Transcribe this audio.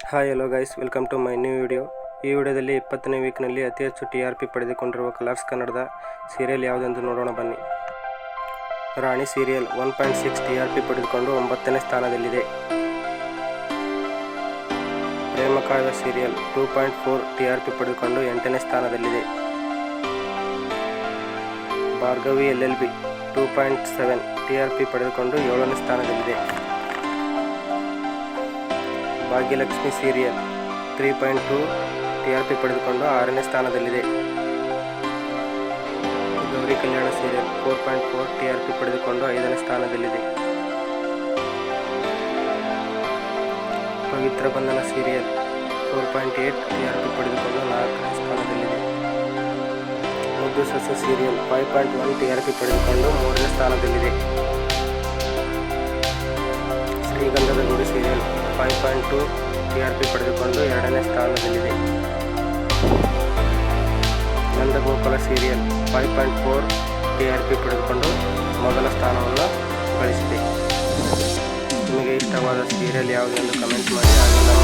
Hi hello guys, welcome to my new video. ಈ ವಿಡಿಯೋದಲ್ಲಿ 20ನೇ ವೀಕ್ನಲ್ಲಿ ಅತಿ ಹೆಚ್ಚು TRP ಪಡೆದುಕೊಂಡಿರುವ ಕಲರ್ಸ್ ಕನ್ನಡದ ಸೀರಿಯಲ್ ಯಾವುದೆಂದು ನೋಡೋಣ ಬನ್ನಿ. ರಾಣಿ ಸೀರಿಯಲ್ 1.6 TRP ಪಡೆದುಕೊಂಡು 9ನೇ ಸ್ಥಾನದಲ್ಲಿದೆ. ಪ್ರೇಮಕಾವ್ಯ ಸೀರಿಯಲ್ 2.4 TRP ಪಡೆದುಕೊಂಡು 8ನೇ ಸ್ಥಾನದಲ್ಲಿದೆ. ಭಾರ್ಗವಿ LLB 2.7 TRP ಪಡೆದುಕೊಂಡು 7ನೇ ಸ್ಥಾನದಲ್ಲಿದೆ. ಭಾಗ್ಯಲಕ್ಷ್ಮಿ ಸೀರಿಯಲ್ 3.2 TRP ಪಡೆದುಕೊಂಡು 6ನೇ ಸ್ಥಾನದಲ್ಲಿದೆ. ಗೌರಿ ಕಲ್ಯಾಣ ಸೀರಿಯಲ್ 4.4 TRP ಪಡೆದುಕೊಂಡು 5ನೇ ಸ್ಥಾನದಲ್ಲಿದೆ. ಪವಿತ್ರ ಬಂಧನ ಸೀರಿಯಲ್ 4.8 TRP ಪಡೆದುಕೊಂಡು 4ನೇ ಸ್ಥಾನದಲ್ಲಿದೆ. ಮುದ್ದು ಸೊಸೆ ಸೀರಿಯಲ್ 5.1 TRP ಪಡೆದುಕೊಂಡು 3ನೇ ಸ್ಥಾನದಲ್ಲಿದೆ. ಶ್ರೀಗಂಧದ ಗುಡಿ ಸೀರಿಯಲ್ 5.2 TRP ಪಡೆದುಕೊಂಡು 2ನೇ ಸ್ಥಾನದಲ್ಲಿದೆ. ನಂದಗೋಕುಲ ಸೀರಿಯಲ್ 5.4 TRP ಪಡೆದುಕೊಂಡು ಮೊದಲ ಸ್ಥಾನವನ್ನು ಗಳಿಸಿದೆ. ನಿಮಗೆ ಇಷ್ಟವಾದ ಸೀರಿಯಲ್ ಯಾವುದು ಎಂದು ಕಮೆಂಟ್ ಮಾಡಿ. ಹಾಗೆ ನಮ್ಮ